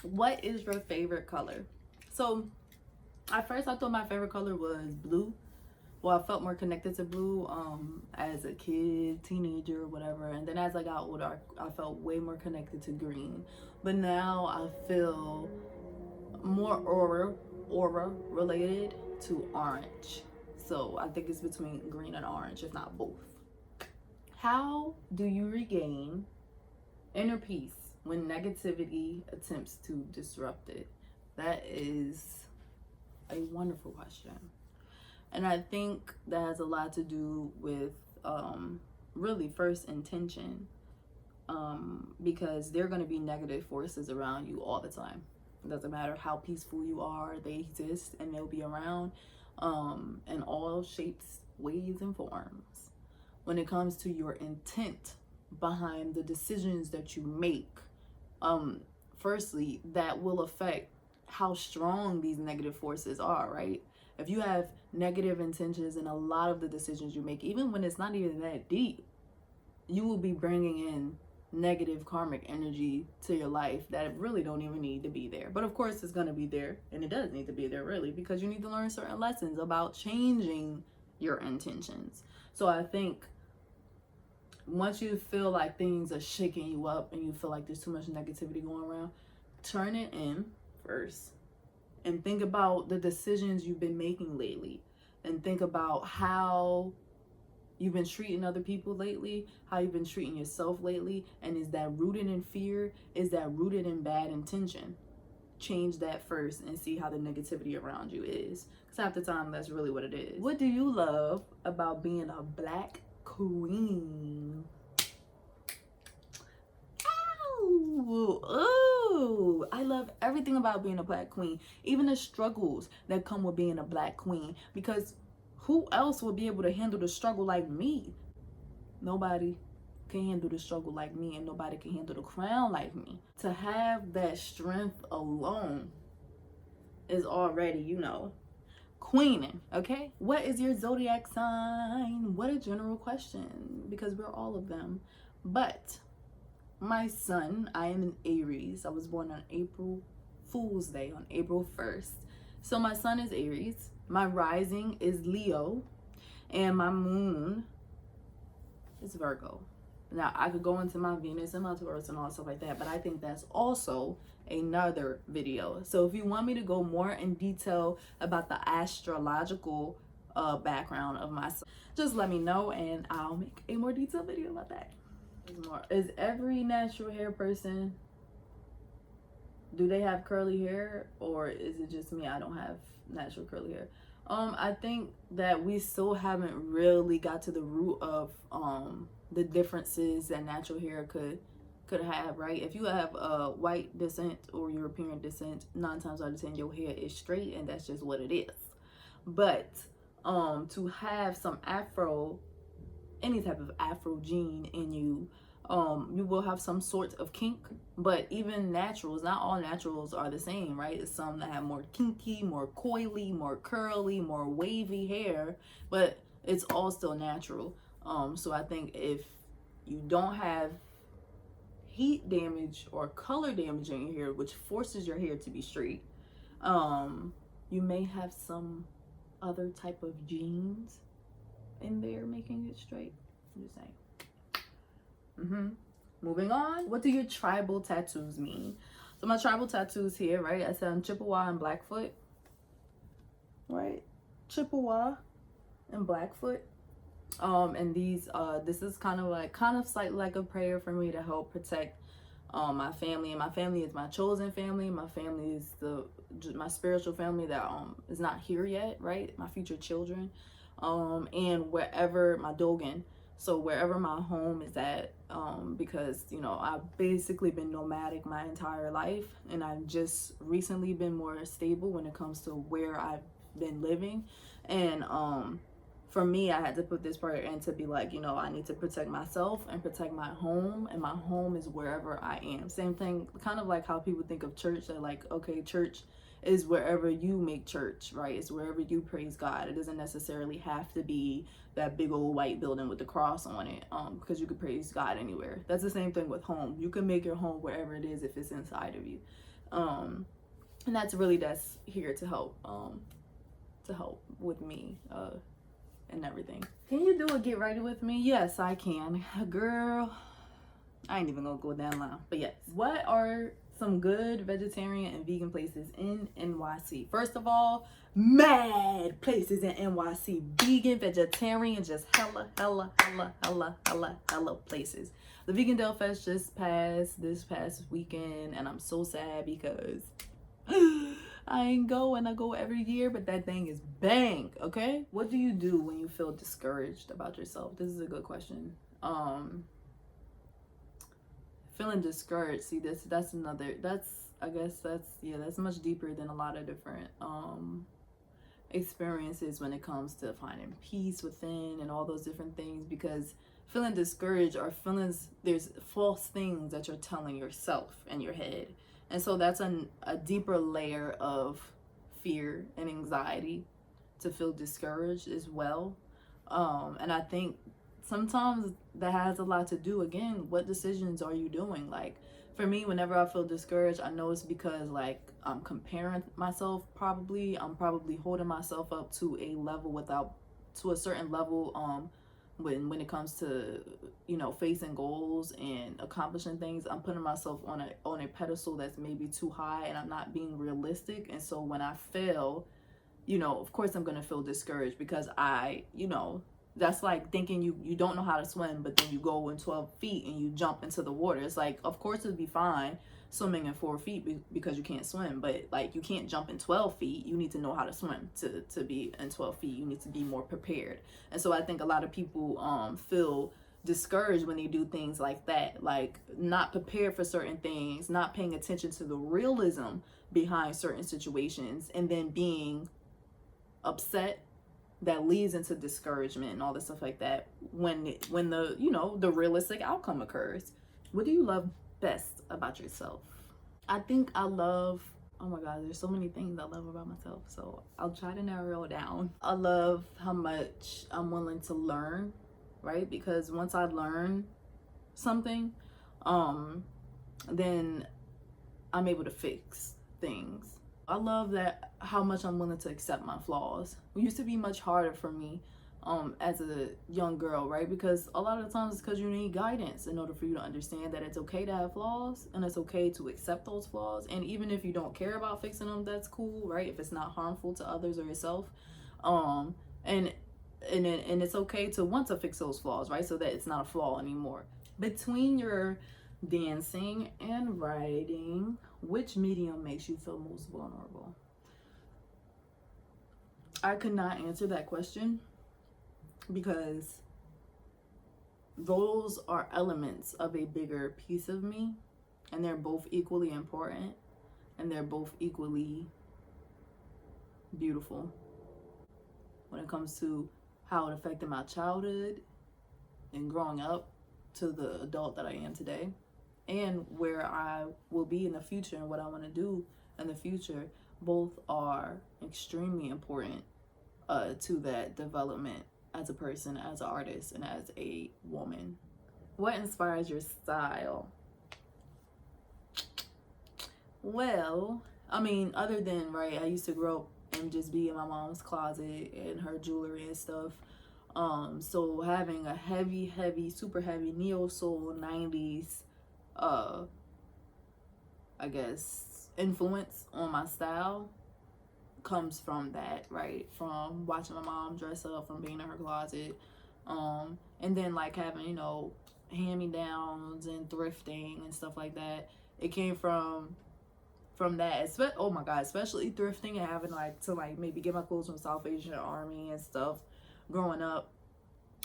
What is your favorite color? So at first I thought my favorite color was blue. Well, I felt more connected to blue as a kid, teenager, or whatever. And then as I got older, I felt way more connected to green. But now I feel more aura related to orange. So I think it's between green and orange, if not both. How do you regain inner peace when negativity attempts to disrupt it? That is a wonderful question. And I think that has a lot to do with really first intention, because there are going to be negative forces around you all the time. It doesn't matter how peaceful you are, they exist and they'll be around in all shapes, ways, and forms. When it comes to your intent behind the decisions that you make, firstly, that will affect how strong these negative forces are, right? If you have negative intentions in a lot of the decisions you make, even when it's not even that deep, you will be bringing in negative karmic energy to your life that really don't even need to be there. But of course it's going to be there, and it does need to be there really, because you need to learn certain lessons about changing your intentions. So I think once you feel like things are shaking you up and you feel like there's too much negativity going around, turn it in first and think about the decisions you've been making lately, and think about how you've been treating other people lately, how you've been treating yourself lately, and is that rooted in fear? Is that rooted in bad intention? Change that first and see how the negativity around you is, because half the time that's really what it is. What do you love about being a Black queen? Ooh, I love everything about being a Black queen, even the struggles that come with being a Black queen, because who else would be able to handle the struggle like me? Nobody can handle the struggle like me, and nobody can handle the crown like me. To have that strength alone is already, queening, okay? What is your zodiac sign? What a general question, because we're all of them. But my sun, I am an Aries. I was born on April Fool's Day, on April 1st. So my sun is Aries. My rising is Leo. And my moon is Virgo. Now, I could go into my Venus and my Taurus and all stuff like that, but I think that's also another video. So if you want me to go more in detail about the astrological background of my sun, just let me know and I'll make a more detailed video about that. Is every natural hair person, do they have curly hair, or is it just me? I don't have natural curly hair. I think that we still haven't really got to the root of the differences that natural hair could have, right? If you have white descent or European descent, 9 times out of 10 your hair is straight, and that's just what it is. But to have some afro, any type of afro gene in you, you will have some sort of kink. But even naturals, not all naturals are the same, right? It's some that have more kinky, more coily, more curly, more wavy hair, but it's all still natural. So I think if you don't have heat damage or color damage in your hair, which forces your hair to be straight, you may have some other type of genes in there making it straight. I'm just saying. Moving on. What do your tribal tattoos mean? So my tribal tattoos here, right? I said I'm Chippewa and Blackfoot, right? Chippewa and Blackfoot. And these this is kind of slightly like a prayer for me to help protect my family. And my family is my chosen family. My family is my spiritual family that is not here yet, right? My future children. And wherever my Dogen, so wherever my home is at, because I've basically been nomadic my entire life, and I've just recently been more stable when it comes to where I've been living. And for me, I had to put this prayer in to be like, I need to protect myself and protect my home, and my home is wherever I am. Same thing, kind of like how people think of church, that like, okay, church is wherever you make church, right? It's wherever you praise God. It doesn't necessarily have to be that big old white building with the cross on it, because you could praise God anywhere. That's the same thing with home. You can make your home wherever it is if it's inside of you. And that's here to help with me and everything. Can you do a get ready with me? Yes, I can. Girl, I ain't even gonna go down line, but yes. What are some good vegetarian and vegan places in NYC? First of all, mad places in NYC. Vegan, vegetarian, just hella places. The Vegan Del Fest just passed this past weekend, and I'm so sad because I ain't go, and I go every year, but that thing is bang, okay? What do you do when you feel discouraged about yourself? This is a good question. Feeling discouraged, see, that's another, I guess that's much deeper than a lot of different experiences when it comes to finding peace within and all those different things, because feeling discouraged are feelings, there's false things that you're telling yourself in your head. And so that's a deeper layer of fear and anxiety to feel discouraged as well. And I think sometimes that has a lot to do, again, what decisions are you doing? Like, for me, whenever I feel discouraged, I know it's because, like, I'm comparing myself, I'm probably holding myself up to a certain level, when it comes to, you know, facing goals and accomplishing things. I'm putting myself on a pedestal that's maybe too high, and I'm not being realistic. And so when I fail, you know, of course I'm gonna feel discouraged, because that's like thinking you don't know how to swim, but then you go in 12 feet and you jump into the water. It's like, of course it'd be fine swimming in 4 feet because you can't swim, but like, you can't jump in 12 feet. You need to know how to swim to be in 12 feet. You need to be more prepared. And so I think a lot of people feel discouraged when they do things like that, like not prepared for certain things, not paying attention to the realism behind certain situations, and then being upset that leads into discouragement and all this stuff like that when the realistic outcome occurs. What do you love best about yourself? I think I love, oh my god, there's so many things I love about myself, so I'll try to narrow it down. I love how much I'm willing to learn, right? Because once I learn something, then I'm able to fix things. I love that how much I'm willing to accept my flaws. It used to be much harder for me as a young girl, right? Because a lot of the times it's because you need guidance in order for you to understand that it's okay to have flaws, and it's okay to accept those flaws. And even if you don't care about fixing them, that's cool, right? If it's not harmful to others or yourself. And it's okay to want to fix those flaws, right? So that it's not a flaw anymore. Between your dancing and writing, which medium makes you feel most vulnerable? I could not answer that question, because those are elements of a bigger piece of me, and they're both equally important, and they're both equally beautiful when it comes to how it affected my childhood and growing up to the adult that I am today, and where I will be in the future and what I want to do in the future. Both are extremely important to that development as a person, as an artist, and as a woman. What inspires your style? Well, I mean, other than, right, I used to grow up and just be in my mom's closet and her jewelry and stuff. So having a heavy, super heavy neo-soul 90s, I guess, influence on my style comes from that, right? From watching my mom dress up, from being in her closet, and then like having, hand-me-downs and thrifting and stuff like that. It came from that. Oh my god, especially thrifting and having to maybe get my clothes from South Asian Army and stuff. Growing up,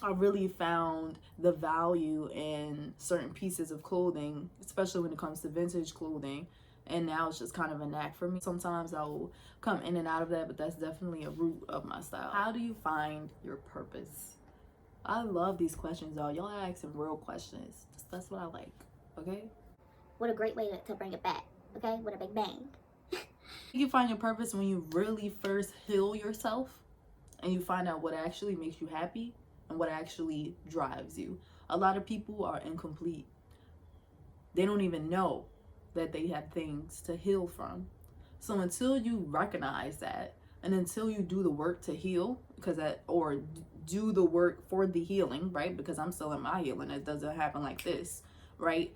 I really found the value in certain pieces of clothing, especially when it comes to vintage clothing. And now it's just kind of a knack for me. Sometimes I will come in and out of that, but that's definitely a root of my style. How do you find your purpose? I love these questions, y'all. Y'all are asking real questions. That's what I like, okay? What a great way to bring it back, okay? With a big bang. You find your purpose when you really first heal yourself and you find out what actually makes you happy and what actually drives you. A lot of people are incomplete. They don't even know that they have things to heal from. So until you recognize that, and until you do the work to heal, or do the work for the healing, right? Because I'm still in my healing. It doesn't happen like this, right?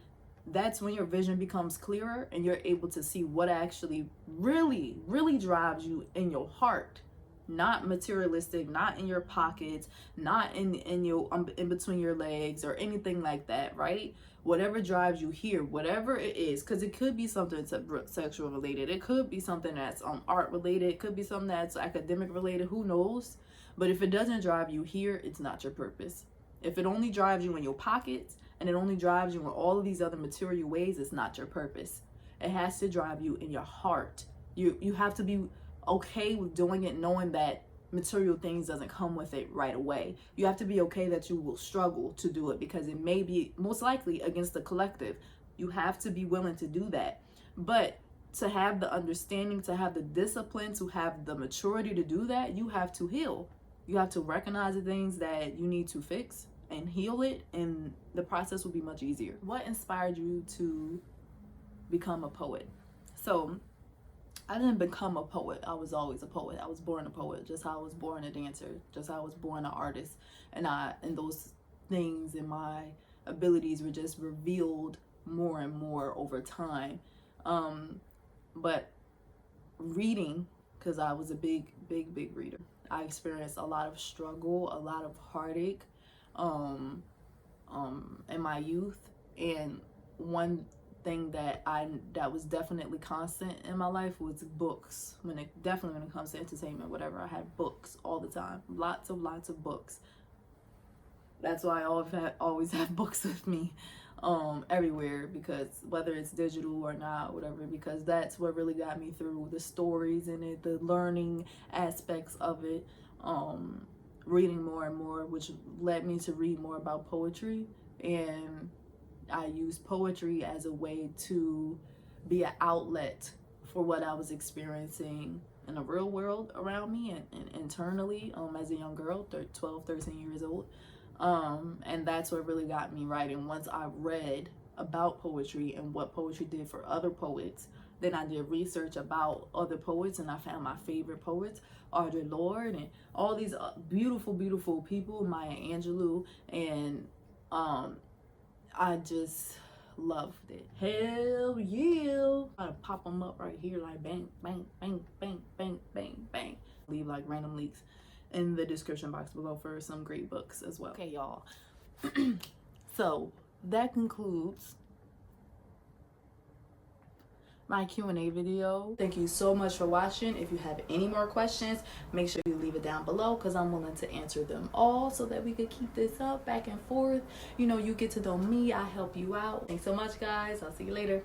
That's when your vision becomes clearer and you're able to see what actually really, really drives you in your heart. Not materialistic, not in your pockets, not in your in between your legs or anything like that, right? Whatever drives you here, whatever it is, because it could be something sexual related, it could be something that's art related, it could be something that's academic related, who knows? But if it doesn't drive you here, it's not your purpose. If it only drives you in your pockets and it only drives you in all of these other material ways, it's not your purpose. It has to drive you in your heart. You have to be okay with doing it, knowing that material things doesn't come with it right away. You have to be okay that you will struggle to do it, because it may be most likely against the collective. You have to be willing to do that. But to have the understanding, to have the discipline, to have the maturity to do that, you have to heal. You have to recognize the things that you need to fix and heal it, and the process will be much easier. What inspired you to become a poet? So I didn't become a poet. I was always a poet. I was born a poet, just how I was born a dancer, just how I was born an artist. And those things and my abilities were just revealed more and more over time. But reading, because I was a big reader, I experienced a lot of struggle, a lot of heartache in my youth. And one thing that was definitely constant in my life was books. When it comes to entertainment, whatever, I had books all the time, lots of books. That's why I always have books with me everywhere, because whether it's digital or not, whatever, because that's what really got me through, the stories in it, the learning aspects of it, reading more and more, which led me to read more about poetry. And I used poetry as a way to be an outlet for what I was experiencing in the real world around me and internally as a young girl, 12, 13 years old. And that's what really got me writing. Once I read about poetry and what poetry did for other poets, then I did research about other poets, and I found my favorite poets, Audre, Lorde, and all these beautiful people, Maya Angelou, and I just loved it. Hell yeah. I gotta pop them up right here, like bang, bang, bang, bang, bang, bang, bang. Leave like random links in the description box below for some great books as well. Okay, y'all. So that concludes my Q&A video. Thank you so much for watching. If you have any more questions, make sure you leave it down below, because I'm willing to answer them all, so that we could keep this up back and forth. You know, you get to know me, I help you out. Thanks so much, guys. I'll see you later.